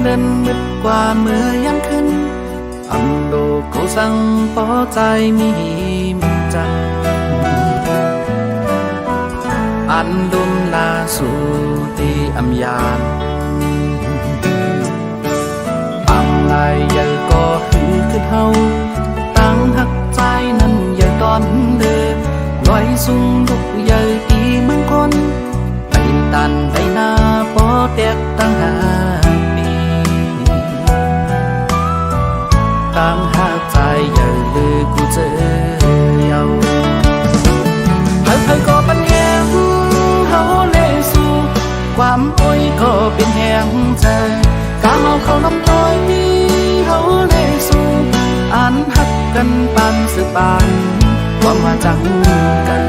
เดินมืดกว่าเมื่อยังขึ้นอำโดเขาสั่งปอใจมีมันจังอันดุมลาสู่ตีอำยานอำลายใหญ่ก็หือขึ้นเฮาตั้งหักใจนั้นใหญ่ตอนเดิมลอยสูงลุกใหญ่ตีเมืองคนไปตันไปหน้าปอแตกตั้งหาปีตั้งหักใจใหญ่เลยกูเจอเยาใครก็ปัญญาเฮาเลสู่ความโอยก็เป็นแห่งใจกาเอาเขาน้ำต้อยเฮาเลสู่อันหักกันปานสืบปานความว่าจังกัน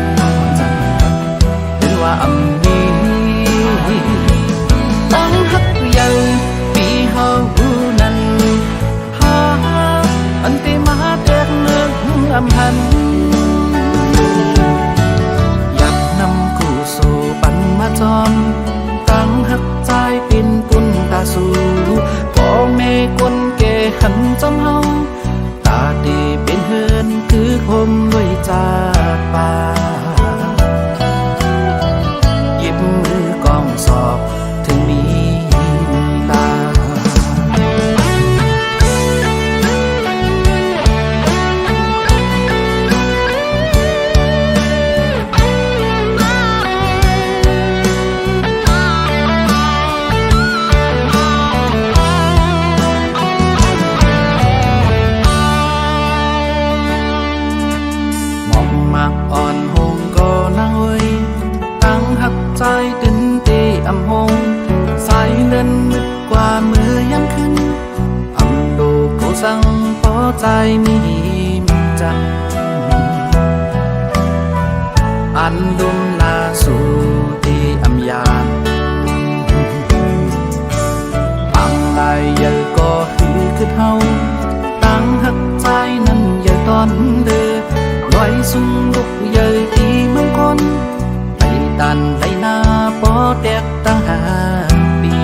เป็นว่าอำนี้ตั้งหักใหญ่ปีเฮานั้นหาอันที่มาแตกเนื้ออำหันมาจอมตั้งหักใจเป็นกุนตาสูพ่อแม่คนแก่หันจอมเฮาตาดีเป็นเฮือนคือคมด้วยจากป่าหยิบมือกองสอบถึงมีตาอ่อนหงก็น่าเว้ยตั้งหักใจตินตีอำหงสายเดินมืดกว่าเมื่อยังขึ้นอำดูเขาสั่งพอใจมีมันจังอันดุมลาสู่ตีอำยานปังลายใหญ่ก็หือขึ้นเฮาตั้งหักใจนั้นใหญ่ตอนเดินลอยสูงลุกใหญ่ตีเมืองคนไปตันไปหน้าปอแตกตั้งหาปี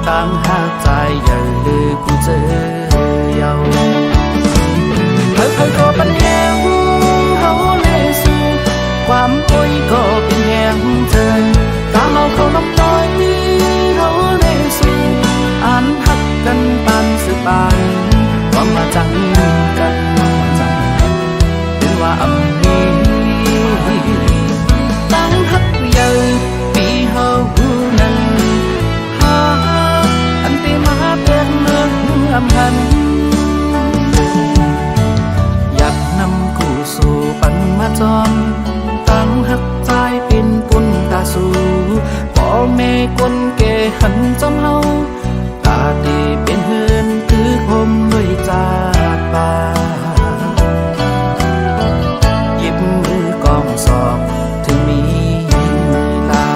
ตั้งหาใจใหญ่เลยกูเจอเยาใครก็ปัญญาเฮาเลสู่ความโอยก็เป็นแห่งเธอกาเอาเขาน้ำต้อยเฮาเลสู่อันหักกันปานสืบปานความมาจังกันเป็นว่าอำนี้ตั้งหักใหญ่ปีเฮานั้นหาอันที่มาแตกเนื้ออำหันอยากนำคู่สู่ปันมาจอมตั้งหักใจเป็นปุนตาสู่พ่อแม่คนแก่หันจอมเฮาตาดีเป็นเฮือนคือคมด้วยจากป่าหยิบมือกองสอบถึงมีลา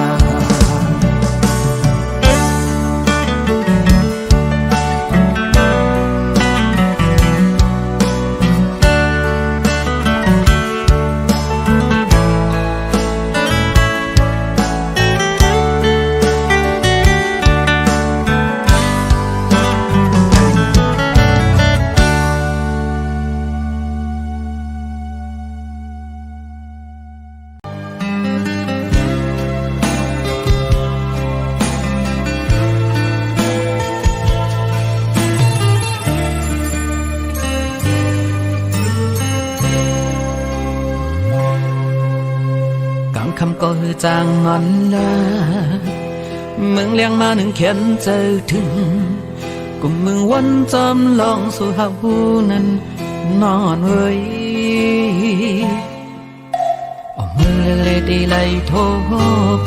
คำก็ฮือจางงอนละมึงเลี้ยงมาหนึ่งเขียนเจอถึงกุมมึงวันจำลองสู่หาหูนั้นนอนเว้ยเอามือเล่ดีไล่โท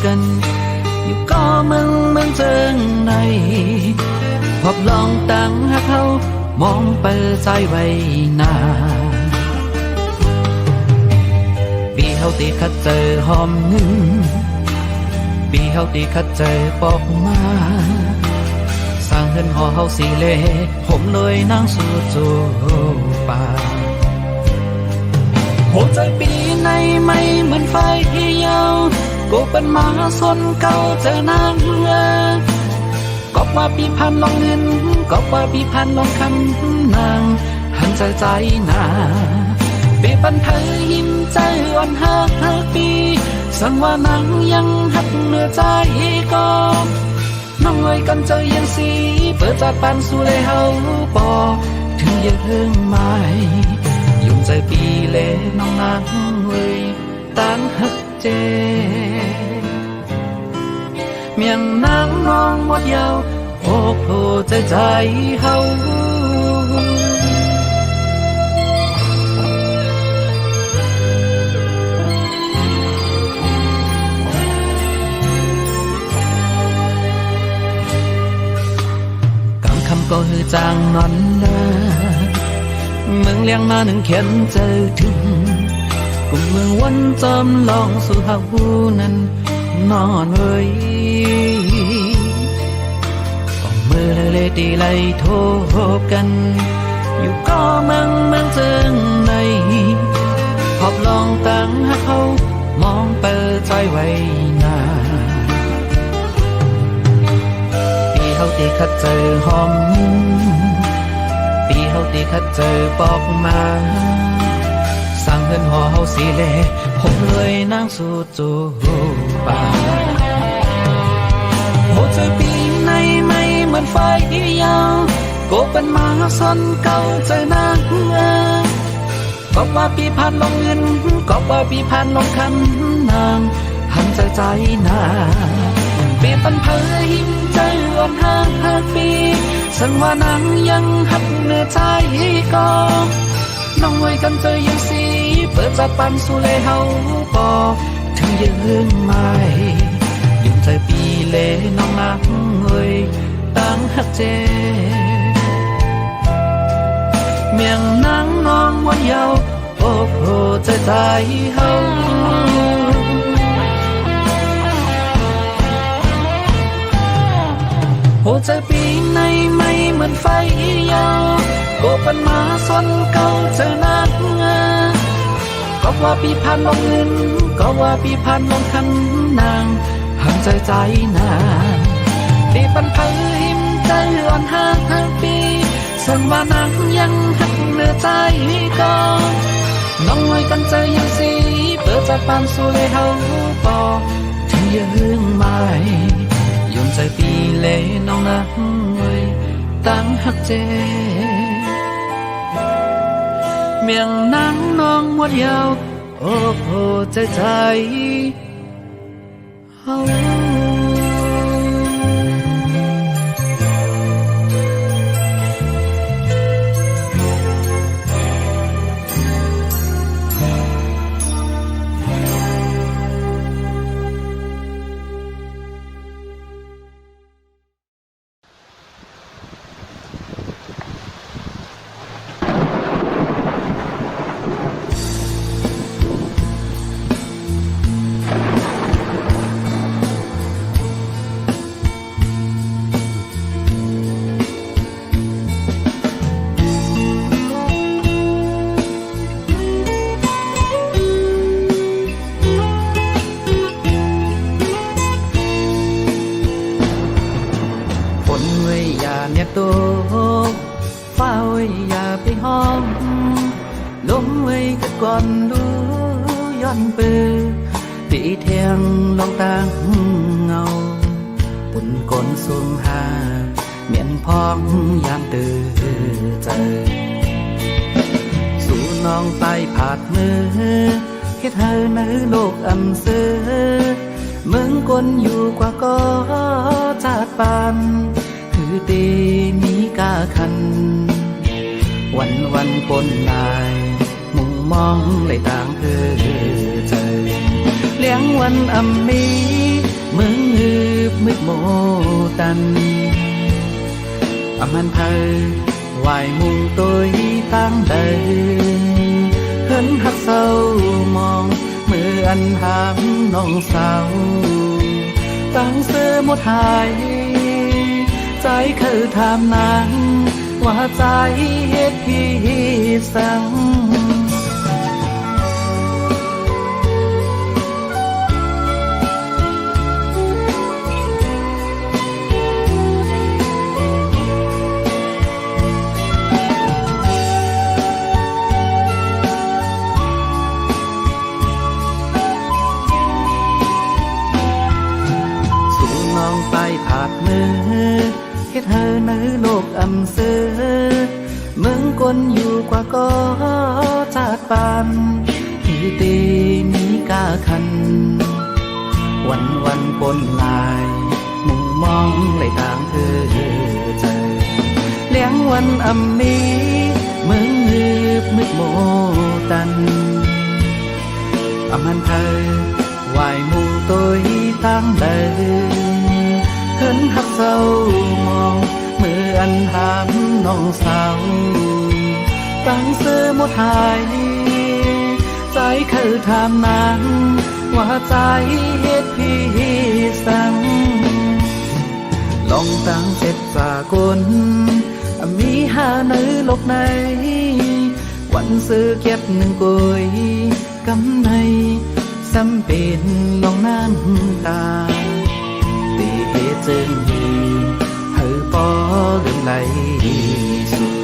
กันอยู่ก็มึงเจิงในพบลองตั้งหักเขามองเปิดใจไว้หน้าปีเฮาตีคัดเจอหอมหนึ่งปีเฮาตีคัดเจอปอกมาสร้างเฮือนหอเฮาสีเล่ผมเลยนั่งสู่จูป่าหัวใจปีในไม่เหมือนไฟที่ยาวกูเป็นหมาสนเก่าเจอนาน ก็ว่าปีพันลองเงินก็ว่าปีพันลองคำนางหันใจนาเปปันเธอยิ้มใจอ่อนหักปีสังว่านางยังหักเหนือใจก็น้องเอ้ยกันเจอยังสีเปิดจากปันสู่เลยเฮาปอถึงยังเฮิงไม่ยุ่งใจปีเลน้องนางเอ้ยตั้งหักเจเมียงนางน้องหมดยาวโอ้โหใจเฮากำคำก็ฮือจางนอนนาเมืองเลี้ยงมาหนึ่งเขียนเจอถึงกุ่มเมืองวันจอมลองสู่หาหูนั้นนอนเว้ยมือเลยตีไล่โทกันอยู่ก็เมืองเจิงในขอบลองตั้งหักเขามองเปิดใจไว้นาปีเขาตีคัดเจอหอมปีเขาตีคัดเจอปอกมาสร้างเงินห่อเฮาสีเล่ผมเลยนั่งสู่จูป่าโหใจปีในไม่เหมือนไฟยาวโกเป็นมาสนเก่าใจนางก็ว่าปีพันลงเงินก็ว่าปีพันลงคำนางหันใจนาปีปันเผยหิมใจอ่อนหักปีสังว่านางยังหักเหนือใจก็น้องไว้กันเจอยังสีเปิดจากปันสู่เลยเฮาปอถึงยังเฮิงไม่ยุ่งใจปีเลน้องนางเอ้ยตั้งหักเจเมียงนางน้องวันยาวโอ้โหใจเฮาโหใจปีในไม่เหมือนไฟยาวโกปันมาสนเก่าเจอนักก็ว่าปีพันลงเงินก็ว่าปีพันลงคำนางหันใจนาปีปันเผยหิมใจอ่อนหักปีสังว่านางยังหักเหนือใจก็น้องไว้กันใจยังสีเปิดจากปันสู่เลยเฮาปอถึงยังไม่ยุ่งใจปีเลน้องนางเอ้ยตั้งหักเจเมียงนางน้องหมดยาวโอ้โหใจเฮาเนี่ยโตฟ้าไว้อย่าไปห้องลมไว้กะก่อนดูย้อนเปื้อปีเทียงลองตางเงาปุ่นก้นสูงหาเมียนพองยามตื่นใจสู่น้องไปผาดมือเฮ็ดให้ในโลกอำเสือเมืองก้นอยู่กว่าก็จาดปานคือตีมีกาคันวันปนลายมุงมองเลยต่างใจเลี้ยงวันอำมีมึงมืดโมตันอมันเพอวายมุงตัวตั้งเดินเหินหักเศร้ามองมืออันหางน้องสาวตั้งเสื้อหมดหายใจคือถามนางว่าใจเหตุพี่สั่ง เสือเมืองกลอยู่กว่าก็ชาติปานที่ตีมีกาคันวันปนลายมุงมองเลยต่างใจเลี้ยงวันอำมีมึงมืดโมตันอมันเธอวายมูตัวตั้งเดินเห็นหักเศร้ามองมืออันหามน้องสาวตั้งเสื้อหมดหายใจคือถามนางว่าใจเหตุพี่สั่งลองตั้งเสร็จสากลมีหาในโลกในวันซื้อเก็บหนึ่งกุยกำในซ้ำเป็นลองน้ำตาตีเหตุจึงเฮือปอเรื่องไหลสู่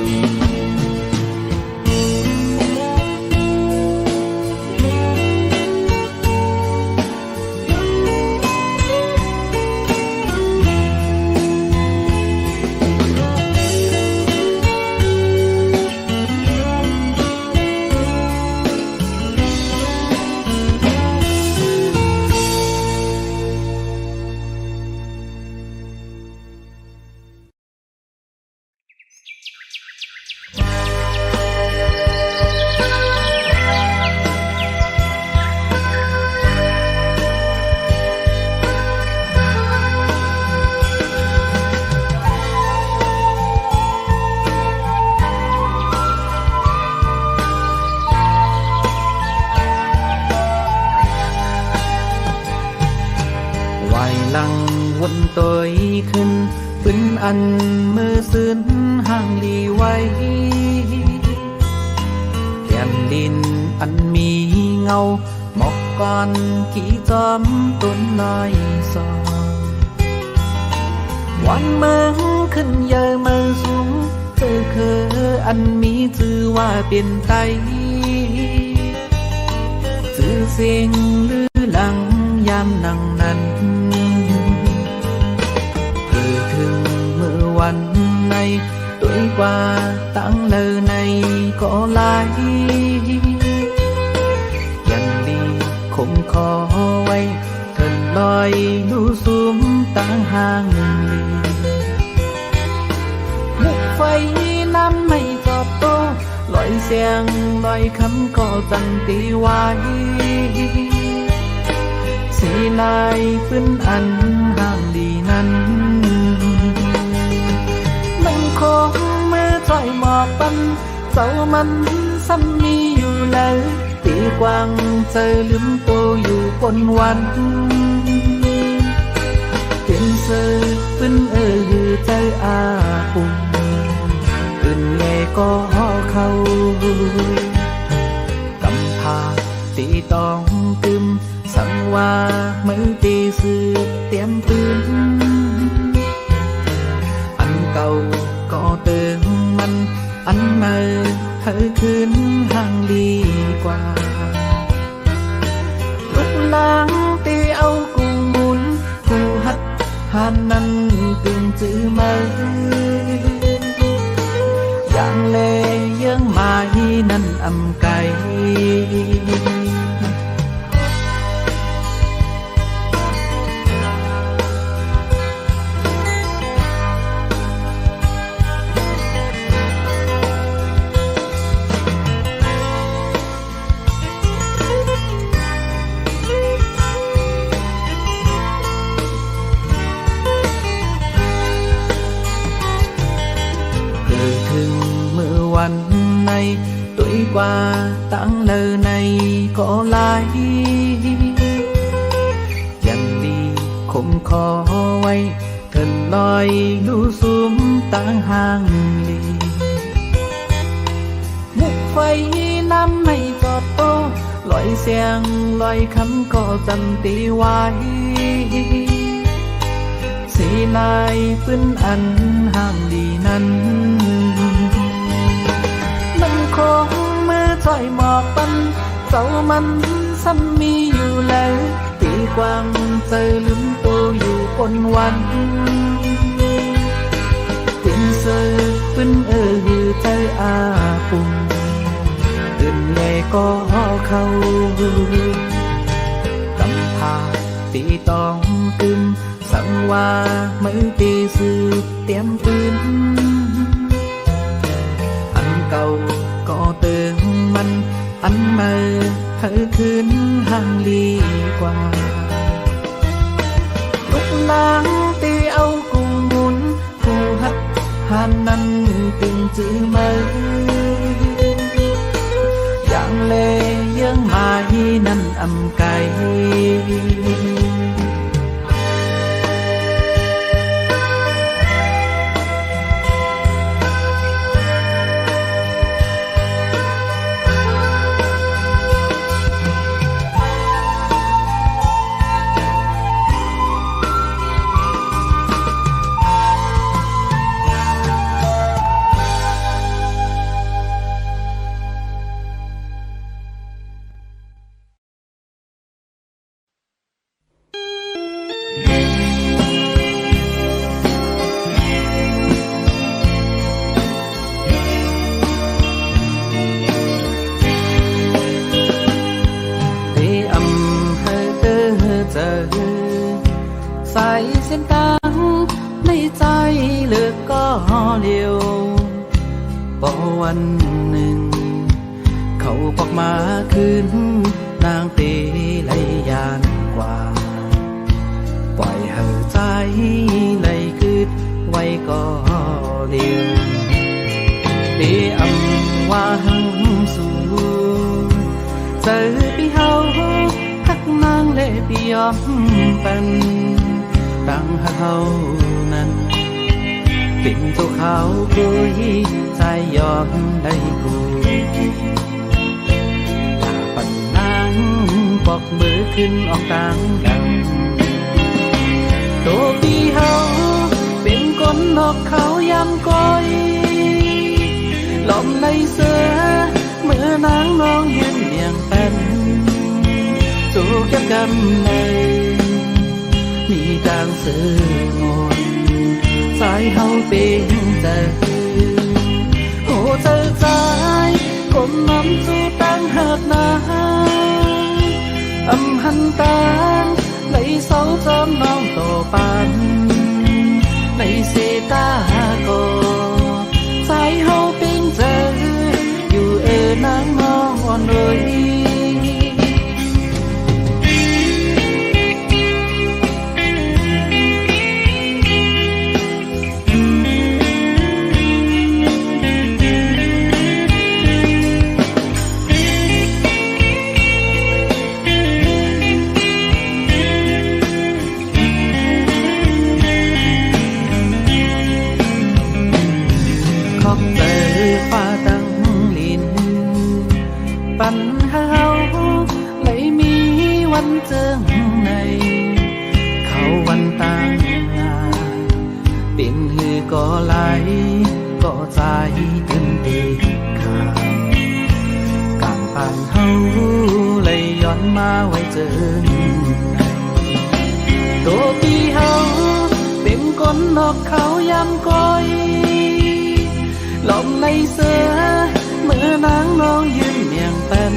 หลังวนตัวขึ้นปืนอันมือซื้นห่างลีไว้แผ่นดินอันมีเงาหมอกก่อนกี่จอมต้นน้อยซอวันเมืองขึ้นเยอะมือสูงเจอคืออันมีชื่อว่าเป็นไตชื่อเสียงลือหลังยามนั่งนั้นวันในตัวกว่าตั้งเลยในก็ลายยันดีคงขอไว้เถินลอยดูสูงตั้งห่างลีมุกไฟน้ำไม่จอบโตลอยเสียงลอยคำก็จันตีไว้สีลายพื้นอันห่างลีนั้นคงมือถอยหมอกปันเจ้ามันซ้ำมีอยู่แล้วตีกวางเจอลืมตัวอยู่บนวันเป็นเสือเป็นเจออาปุ่มตื่นแย่ก็เข้ากำพาตีต้องตึมสั่งว่ามือตีสือเตรียมปืนอันเก่าก็เติมมันอันใหม่เธอคืนห่างดีกว่าลุกล้างตีเอากูหมุนกูหัดหันนั้นตึงจื้อมืออย่างเลยังมาฮีนั่นอำไกวันในตัวกว่าตั้งเลยในก็ลายยันดีคงขอไว้เถินลอยดูสูงตั้งห่างลีมุกไฟน้ำไม่จอดโตลอยเสียงลอยคำก็จันตีไว้สีลายพื้นอันห่างดีนั้นคงมือถอยหมอกปันเจ้ามันซ้ำมีอยู่แล้วตีกวางเจอลืมตัวอยู่บนวันเป็นเสือ ปืนใจอาปุ่มตื่นใหญ่ก็เข้ากำพาตีตองกึมสั่งว่าไม่ตีสืบเตรียมปืนอันเก่าก็เติมมันอันใหม่เธอคืนห่างลีกว่าลุกล้างตีเอากูหมุนกูหัดหันนั้นตึงจื้อมืออย่างเลยังมาฮีนั่นอำไกใส่เส้นกลางในใจเลือกก็เลี้ยวพอวันหนึ่งเขาพอกมาคืนนางเตไหลยานกว่าปล่อยให้ใจไหลคืดไว้ก็เลี้ยวเตอำว่าหังสู่เจอพี่เฮาหักนางเล่พี่ยอมเป็นตั้งหักเขานั้นเป็นตัวเขาคุยใจยอมได้กูถ้าปันนางปอกมือขึ้นออกต่างดังตัวพี่เฮาเป็นคนนอกเขายำก้อยลมในเสือเมื่อนางน้องยืนเบี่ยงเป็นสู้กับกำเลยมีดังสื่อมนสายเฮาเป็นใจโอ้ใจใจคนน้ำสู้ตั้งหักนาอำหันตาในเสาจอมน้องโตปันในเสตาโกสายเฮาเป็นใจอยู่นางน้องอ่อนเลยปัญหาเลยมีวันเจอในเขาวันต่างงานเป็นหือก็ไหลก็ใจตึงตีขาการปัญหาเลยย้อนมาไว้เจอในตัวพี่เฮาเป็นคนนอกเขายำก้อยลมในเสือเมื่อนางน้องยืนเมียงเป็น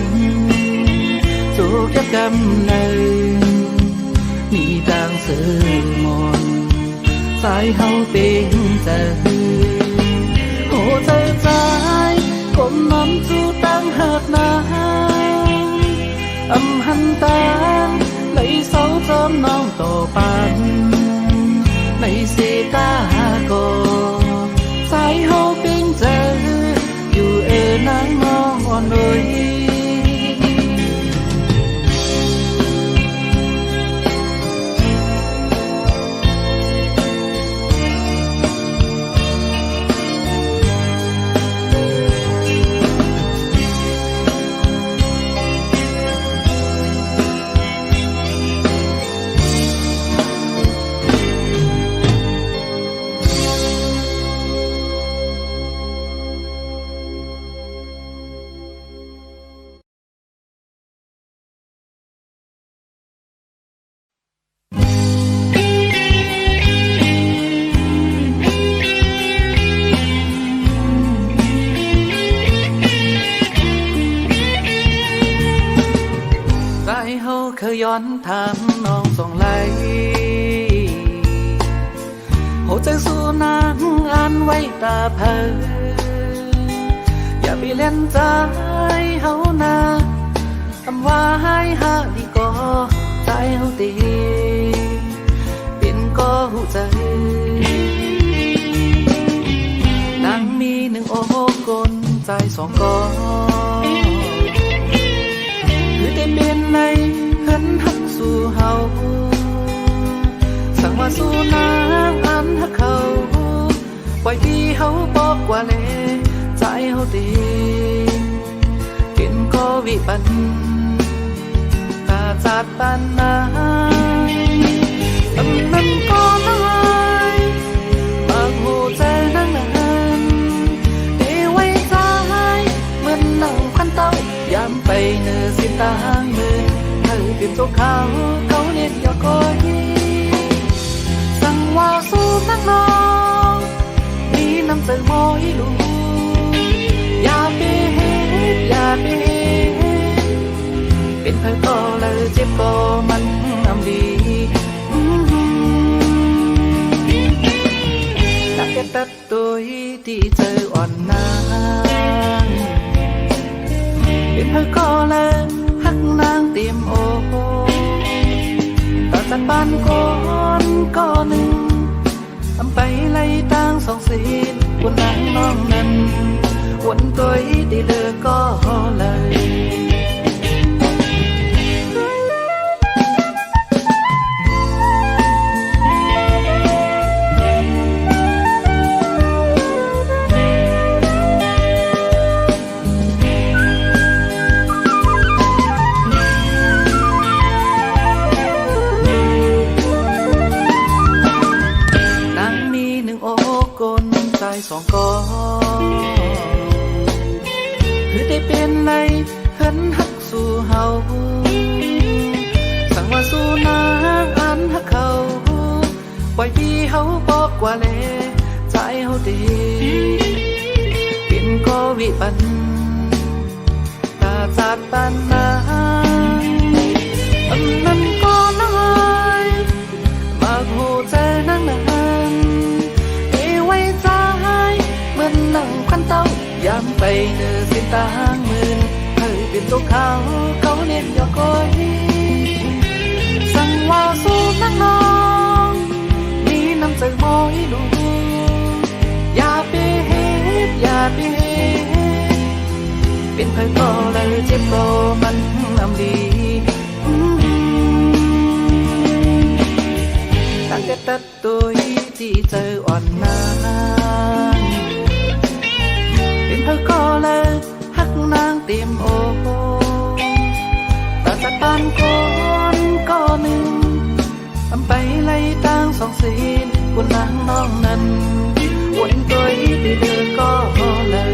สู้กับกำเนิดมีดังสื่อมนสายเฮาเป็นใจโอ้ใจใจคนน้ำสู้ตั้งหักนาอำหันตาในเสาจอมน้องโตปันในเสตาโกสายเฮาเป็นใจอยู่นางน้องอ่อนเลย อนถามน้องส่งไหลโหใจสู้นางอ่านไว้ตาเพออย่าไปเล่นใจเฮานาคำว่าให้หาดีก็ใจเฮาตีเป็นก็หูใจนางมีหนึ่งโอ้กลใจสองกอคือได้เป็นในเหินหักสู่เฮาสั่งว่าสู้นางอันหักเขาปล่อยที่เฮาบอกว่าเลใจเฮาตีเป็นก็วิบัติตาจัดปานนาตำนั้นก็น้อยบางหูใจนั่งนานเดไว้ใจเหมือนนั่งพันเต้ายามไปเนื้อสิตางมือเธอเป็นตัวเขาเน็ตยอก้อยสั่งว่าสู้นักน้องมีน้ำใจมอยลูกอย่าไปเฮ็ดอย่าไปเฮ็ดเป็นเพื่อนก็เลยเจ็บก็มันอำดีนักแก่ตัดตัวที่เจออ่อนนางเป็นเพื่อนก็เลยหักนางเตรียมโอต่อจากบ้านก่อนก็หนึ่งทำไปไล่ตั้งสองสีวนนางน้องนั้นวนตัวที่เธอก็เลยสองกอคือได้เป็นในเหินหักสู่เฮาสั่งว่าสู้นางอันหักเขาปล่อยที่เฮาบอกว่าเลใจเฮาดีเป็นก็วิบัติตาจัดปานนาอันนั้นก็น้อยมากหูใจนั่งนานนั่งคันเต้ายามไปเนื้อสิตางมือเธอเป็นตัวเขาเน็ตยอก้อยสั่งว่าสู้นักน้องมีน้ำใจมอยลูกอย่าไปเฮ็ดอย่าไปเฮ็ดเป็นเพื่อนก็เลยเจ็บก็มันอำดีตั้งแต่ตัดตัวที่เจออ่อนนางเธอก็เลยหักนางเตรียมโอต่อจากบ้านก่อนก็หนึ่งทำไปไล่ตั้งสองสีวนนางน้องนั้นวนตัวที่เธอก็เลย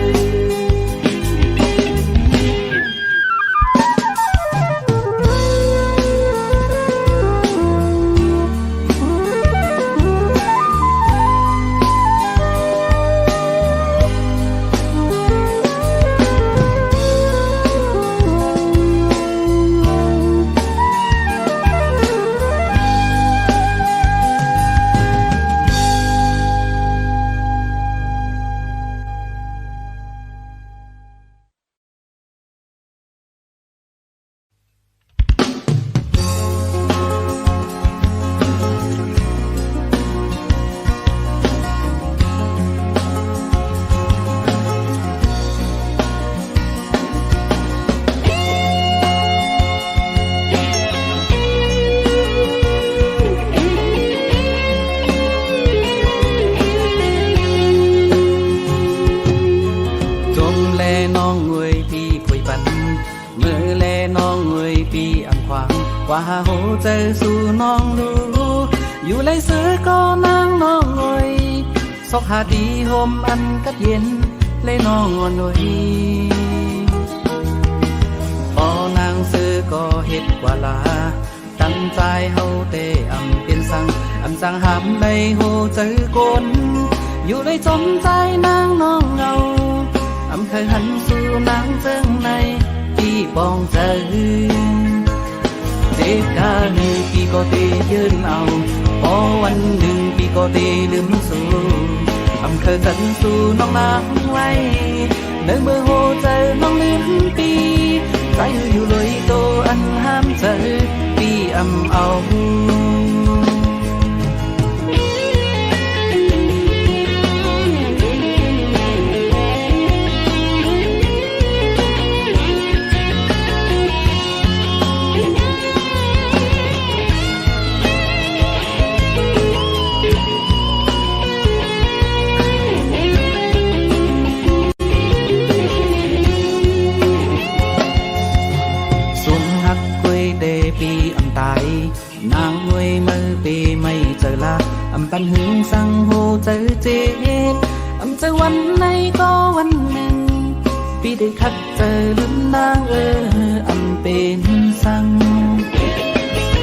ว่าโหใจสู่น้องดูอยู่ไรเสือก็นางน้องงอยซอกหาดีโฮมอันกัดเย็นเลยน้องงอนหน่อยพอนางเสือก็เฮ็ดกว่าลาตั้งใจเฮาเตอำเป็นสั่งหามในโหใจกนอยู่ไรจมใจนางน้องเงาอำเคยหันสู่นางเจิงในที่ปองใจเจ บกาหนึ่งปีก็เตยืนเอาพอวันหนึ่งปีก็เตลืมสู่อำเคยสันสู่น้องนางไว้เนื้อเมื่อโหใจน้องลืมปีใจอยู่เลยโตอันห้ามเจอปีอำเอานางงวยมือปีไม่เจอละอำปันหึงสั่งโหเจอเจ็บอำเจอวันไหนก็วันหนึ่งปีได้คัดเจอลืมนางอำเป็นสั่ง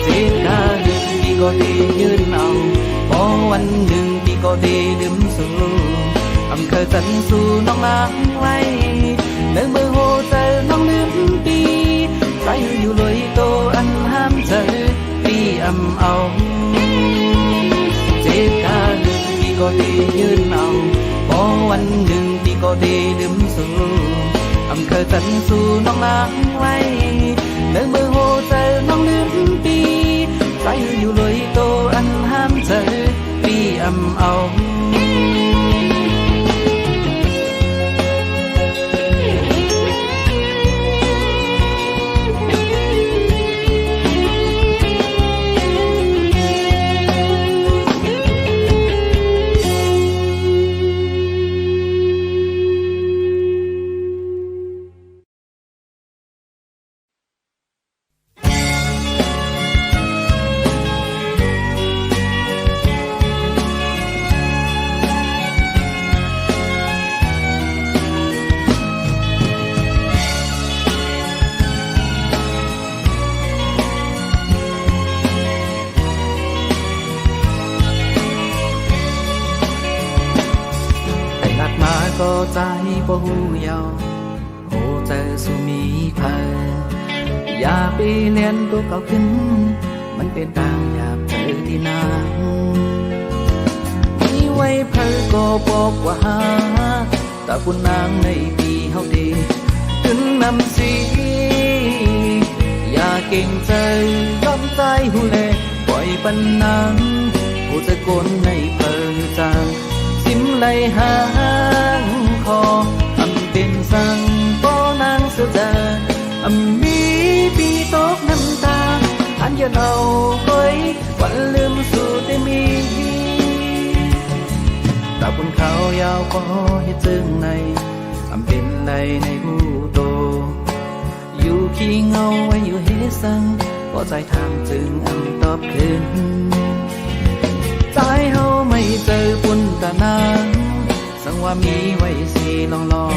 เจ็บกาหนึ่งปีก็ได้ยืนเอาพอวันหนึ่งปีก็ได้ลืมสู่อำเคยสันสู่น้องนางไว้เนื้อมือโหเจอน้องลืมปีใจอยู่เลยโตอันห้ามเจอปีอำเอาเจ็บกาหนึ่งปีก็ได้ยืนเอาพอวันหนึ่งปีก็ได้ลืมสู่อำเคยสันสู่น้องนางไว้เนื้อมือโหใจน้องลืมปีใจอยู่เลยโตอันห้ามเจอปีอำเอาก็ใจบ่หูยาวโอ้เจอสุมีเพออย่าไปเลียนตัวเก่าขึ้นมันเป็นต่างอยากเจอที่นางมีไว้เพอก็บอกว่าหาแต่ปุ่นนางในปีเฮาดีขึ้นนำสีอย่าเก่งใจยอมใจหูเล่ปล่อยปันนางผู้จะโกนในเพอจางสิมไหลหางคออำเป็นสั่งป้อนางเสือจาอำมีปีตกน้ำตาอันอย่าเอาไว้วันลืมสู่ได้มีตาบนเขายาวก็เฮ็ดจึงในอำเป็นไหลในหูโตอยู่ขี้เงาไว้อยู่เฮสังก็ใจทางจึงอำตอบคืนใจเฮาไม่เจอปุ่นตานางสังว่ามีไว้สีลอง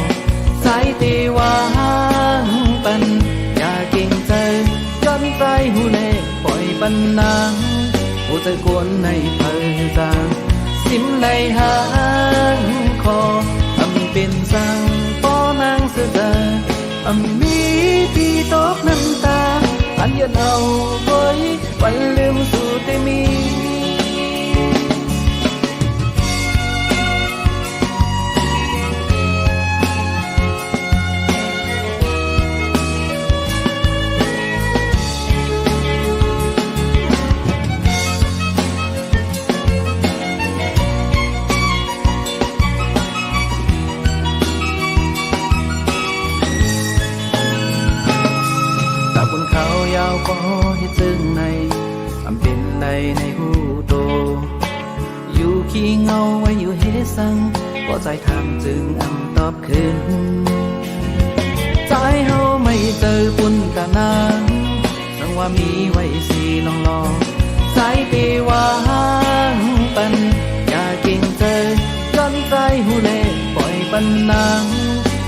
สายตีวางปันอย่าเก่งใจย้อนใจหูเล่ปล่อยปันนางหูใจกวนในเพอจางสิมไหลหางคออำเป็นสั่งป้อนางเสือจาอำมีปีตกน้ำตาอันยันเอาไว้วันลืมสู่แต่มี ก็เฮ็ดซึ่งในอำเป็นไหลในหูโตอยู่ขี้เงาไว้อยู่เฮสังก็ใจทำจึงอำตอบคืนใจเฮาไม่เจอปุ่นกะนางสังว่ามีไว้สีลองลองใจตีวางปันอย่าเก่งเจอจนใจหูเล่ปล่อยปันนาง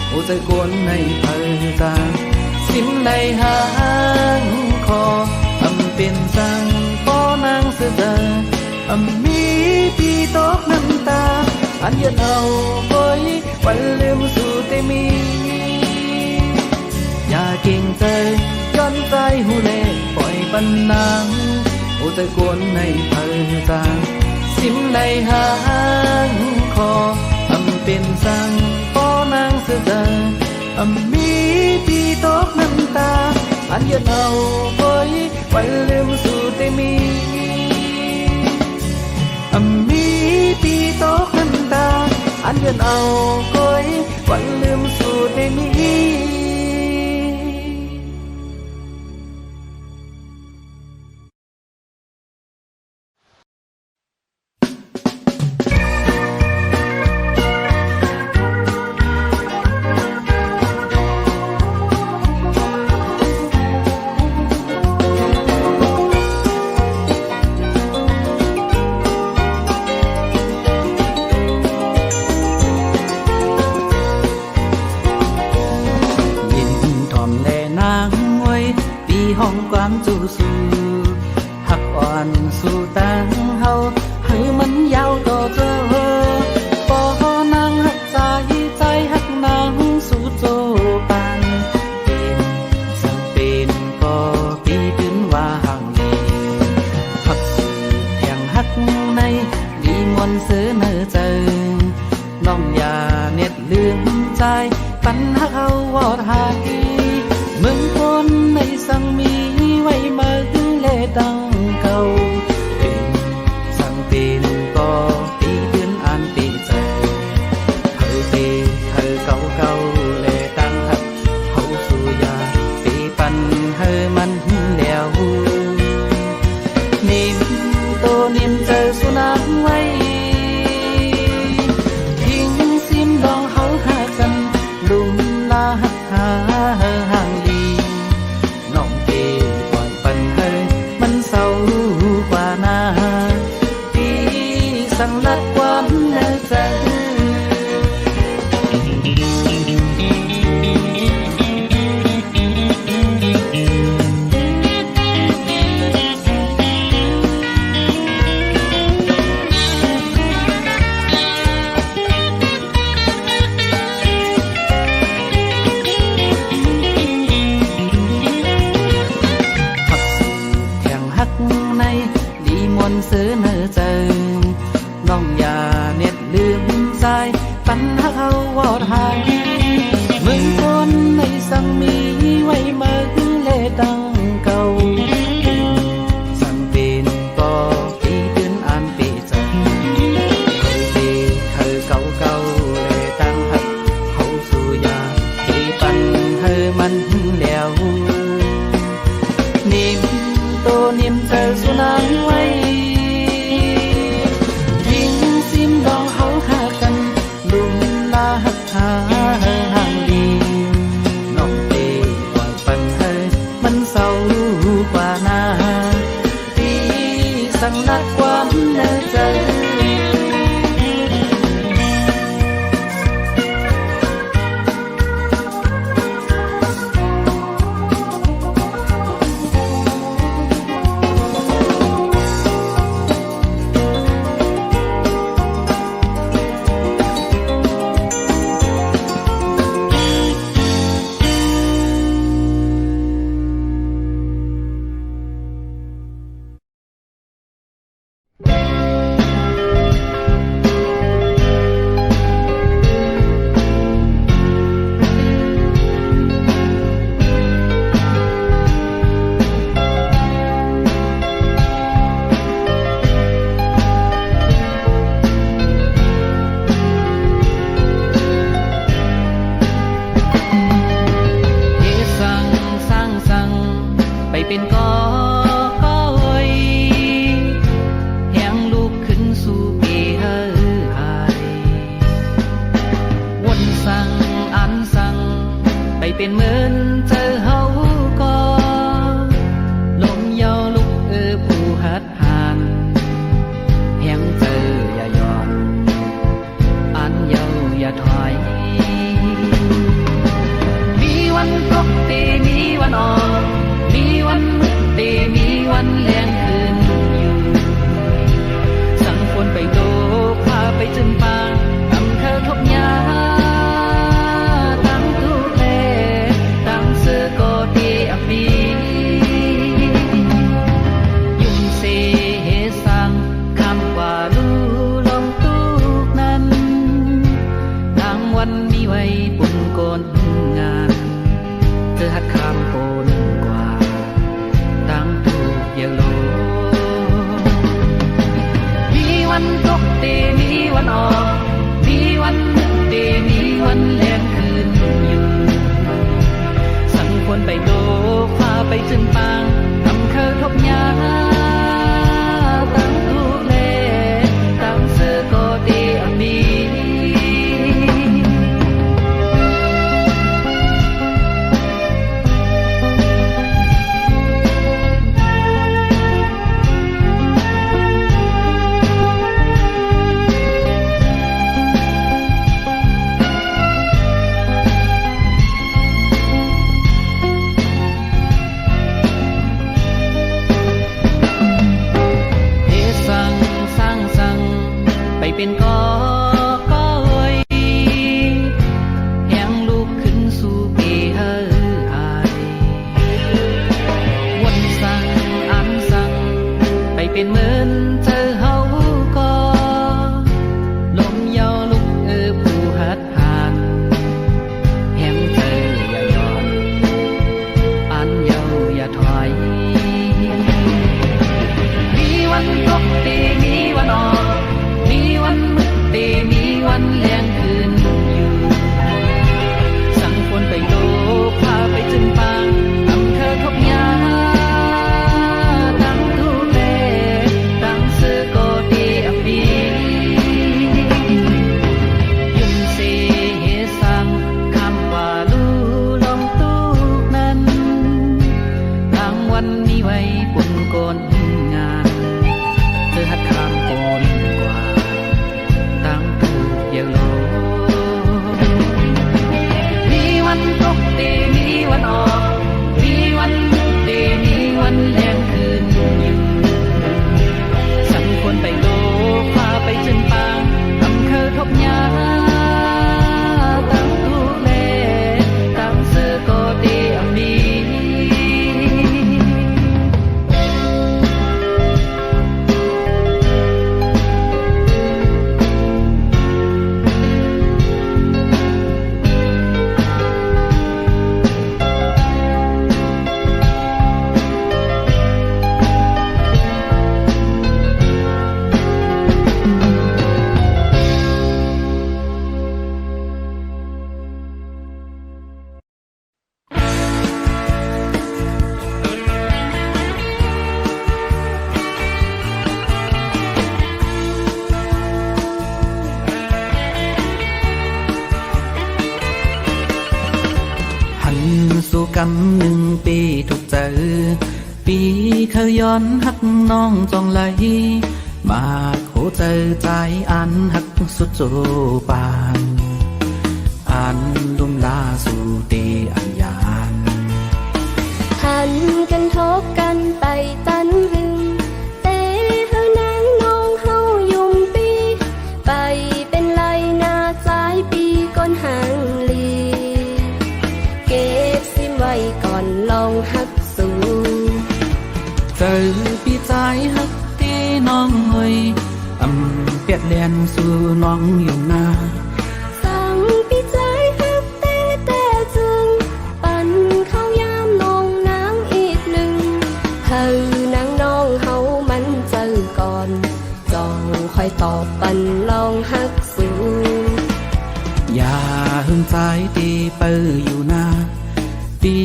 หูใจกวนในเพลิงจางสิมในหางคออำเป็นสั่งป้อนางเสือเจออำมีปีตกน้ำตาอันยันเอาไว้วันลืมสู่แต่มีอย่าเก่งใจย้อนใจหูเล่ปล่อย ปันนางโอ้ใจกวนในเธอจางสิมในหางคออำเป็นสังป้อนางเสือจางอำมีปีตกน้ำตาอันเยอะเอาไว้วันลืมสู่แต่มีอำมีปีตกน้ำตาอันเยอะเอาไว้วันลืมสู่แต่มีห้องความจูสูหักอ่อนสู่ตังเฮาให้มันยาวต่อเจอปอนางหักใจใจหักนางสู่โจปานเป็นสังเป็นก็ปีถึงว่าห่างดีหักสื่อแห่งหักในดีมวนเสือเนอเจอน้องอย่าเน็ดลืมใจปัญหาเขาวอดหายเมืองคนในสังมีไว้มาเลดังเก่าเป็นสังเป็นก็ปีเดือนอ่านปีใจเธอปีเธอเก่าเก่าเลดังหักเขาสู่ยาปีปันเธอมันแล้วนิ่มโตนิ่มเจอสุนัขไว้ทิ้งซิมดองเขาหากันลุมลาหักหาห่างดีน้องเกปล่อยปันเฮมันเศร้ากว่านาที่สั่งลัดความเนื้อใจเสือเนอเจอน้องอย่าเน็ดลืมใจปัญหาเขาวอดหายเมืองคนในสังมีไว้มาเลดังเก่าสังเป็นก็ปีเดือนอ่านปีใจเคยปีเธอเก่าเก่าเลดังหักเขาสู่ยาปีปันเธอมันแล้วนิ่มโตนิ่มเจอสุนัขไว้ห่างดีน้องเตปล่อยปันเฮมันเศร้ากว่านาที่สั่งนัดความเนื้อใจเป็นก้อยแหงลูกขึ้นสู่เกหายวนสั่งอันสั่งไปเป็นเหมือนเจอเฮาก็ลมยาวลุกผู้หัดผ่านแหงเจออย่าย่อนอันเยาอย่าถอยมีวันตกตีมีวันออกมีวันมืดตีมีวันแรงคืนอยู่สั่งฝนไปโตพาไปจนป่าอำเภอทบยาตั้งทุกเล นงานเธอหัดคำโอนกว่าตั้งถูกอย่าโลมีวันตกเตมีวันออกมีวันนึกเตมีวันแลมคืนอยู่สั่งคนไปโดพาไปจนปางทำเคยทบยาตั้งตูเลตั้งเสือก็เตอมีเป็นก็ยแหงลูกขึ้นสู่ปีเฮอายวนสั่งอันสั่งไปเป็นเหมือนเธอเฮาก็ลมเยาลุกผู้หัดผ่านแหงเธออย่ายอมอันเยาอย่าถอยมีวันตกตีมีวันออกมีวันมืดเตมีวันแลงคืนอยู่สั่งคนไปโลพาไปจนปางทำเธอทบยาตั้งทุเลตั้งเสือโกตีอับปียุ่งเสเหสั่งคำว่าลูลองตูกนั้นกลางวันมีไว้ปุ่นโกนงานเธอหัดคำโกนกว่าอย่าโลมีวันตกเตมีวันออกมีวันมืดเตมีวันแลงคืนอยู่สั่งคนไปโลพาไปจนปางทำเคยทบยาตั้งตูเลตั้งเสือก็เตอมีสู่กำหนึ่งปีถูกเจอปีเคยย้อนหักน้องจองไหลมาโคเจอใจอันหักสุดโจปานอันลุ่มลาสู่ตีอันยานหันกันทบกันไปตันหึงแต่เฮานางน้องเฮายุ่มปีไปเป็นไรนาใจปีก้นหางลีเก็บซิมไว้ก่อนลองหักสู่เจอปีใจหักตีน้องเฮยเปียดเลียนสู่น้องอยู่นาสั่งปีใจหักแต่จึงปันเข้ายามน้องนางอีกหนึ่งเธอนางน้องเฮามันเจอก่อนจองคอยตอบปันลองหักสู่อย่าหึงใจตีเปออยู่นาปี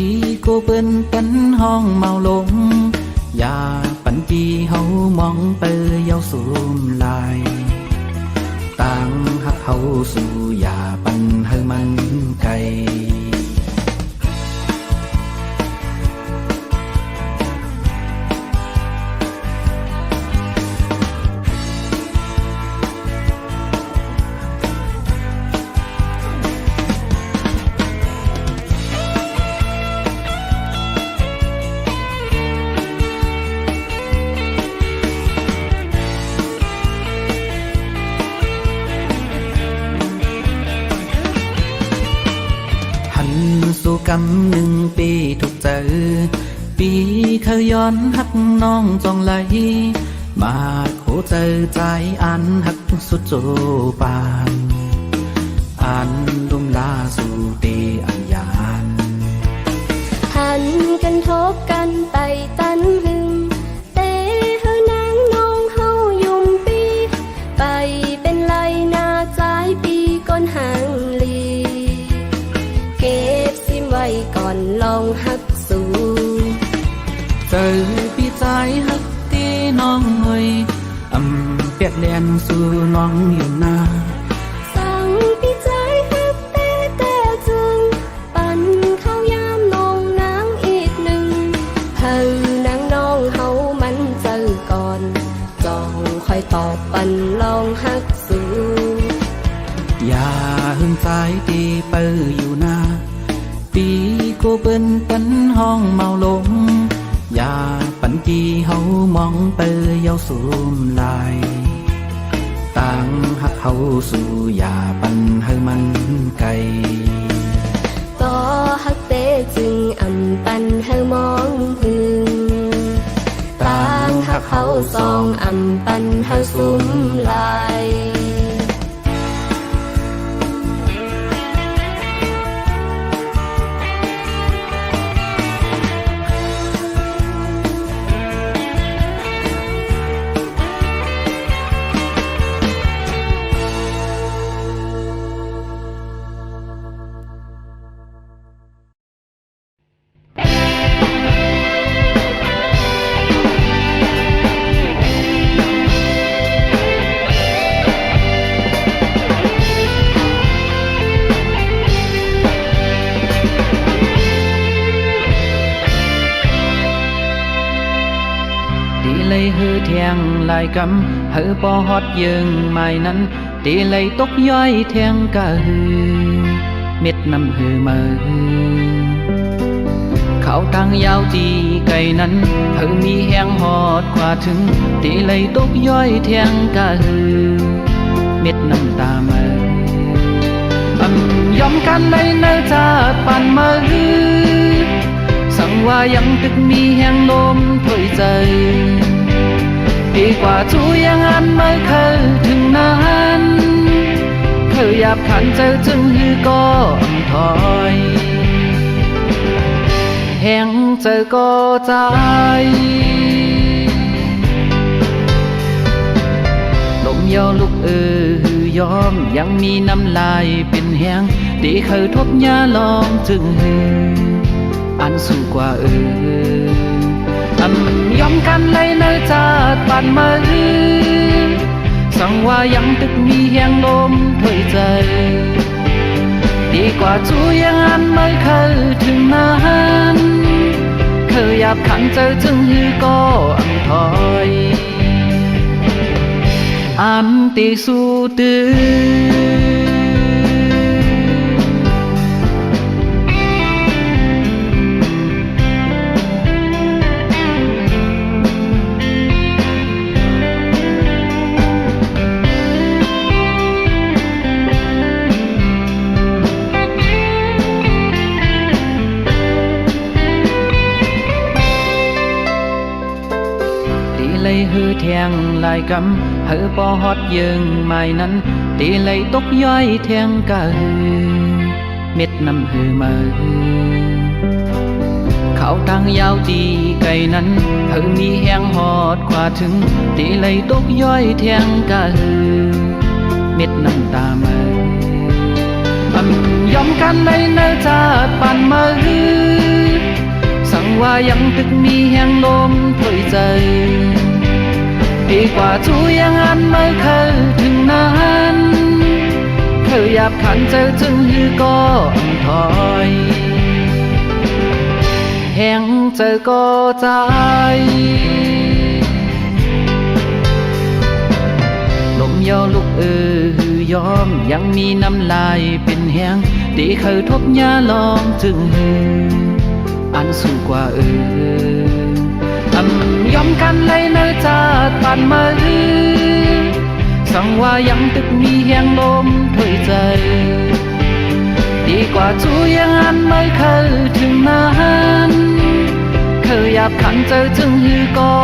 โกเปิ้นเป็นห้องเมาลงอย่าปันปีเฮามองเปอเยาสูมลายต่างหักเฮาสู่อย่าปันเฮามันไกลสู่กำหนึ่งปีถูกเจอปีเคยย้อนหักน้องจองไหลมาโคเจอใจอันหักสุดโจปานอันลุ่มลาสู่ตี อนลองฮักสู่ เจอพี่ใจฮักที่น้องเฮ้ยเปียกเลียนสู่น้องอยู่นา สั่งพี่ใจฮักแต่จึงปั่นเข้ายามน้องนางอีกหนึ่งเฮานางน้องเฮามันเจอก่อนจองคอยตอบปันลองฮักสู่ อย่าหึงใจตีเปออยู่นาปีโกเปิ้นปันห้องเมาลงอย่าปันจีเฮามองเปอเยาสูมลายต่างหักเฮาสู่อย่าปันให้มันไกล ต่อฮักเตจึงปันเฮามองพึงต่างฮักเฮาสองปันเฮาสุมลาย tỷ lấy hư thiêng lại cắm hư bò hót dương mai nắn tỷ lấy tócย้อยเทียงกะฮือเม็ดน้ำฮือมาฮือเขาทางยาวจีไก่นั้นเพิ่งมีแห้งหอดกว่าถึงตีเลยตกย้อยเทียงกะฮือเม็ดน้ำตามาฮือยอมกันเลยเนื้อจะปั่นมาฮือสั่งว่ายังตึกมีแห้งลมถอยใจดีกว่าจูยังอันไม่เคยถึงนั้นเคยหยาบขันเจอจึงฮือก็ถอยแห้งเจอก็ใจลมยาวลุกยอมยังมีน้ำลายเป็นแห้งดีเคยทบยาลองจึงฮืออันสูงกว่ายอมกันเลยเนื้อจะปั่นมาฮือสั่งว่ายังตึกมีแห้งลมถอยใจดีกว่าจูยังอันไม่เคยถึงนั้นเคยหยาบขันเจอจึงฮือก็ถอยอันตีสู้ตื้อlấy hư thiêng lại cắm hư bò hót dương mai nắn tỷ lấy tócย้อยเทียงกะฮือเม็ดน้ำฮือมาฮือเขาทางยาวจีไก่นั้นเพิ่งมีแห้งหอดกว่าถึงตีเลยตกย้อยเทียงกะฮือเม็ดน้ำตามาฮือยอมกันเลยเนื้อจะปั่นมาฮือสั่งว่ายังตึกมีแห้งลมถอยใจดีกว่าจูยังอันไม่เคยถึงนั้นเคยหยาบขันเจอจึงฮือก็ถอยแห้งเจอก็ใจลมยาวลุกยอมยังมีน้ำลายเป็นแห้งดีเคยทบยาลองจึงฮืออันสูงกว่ายอมกันเลยเนื้อจะปั่นมาฮือสั่งว่ายังตึกมีแห้งลมถอยใจดีกว่าจูยังอันไม่เคยถึงนั้นเคยหยาบขันเจอจึงฮือก็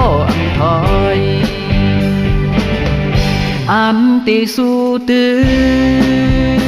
ถอยอันตีสู้ตื้อ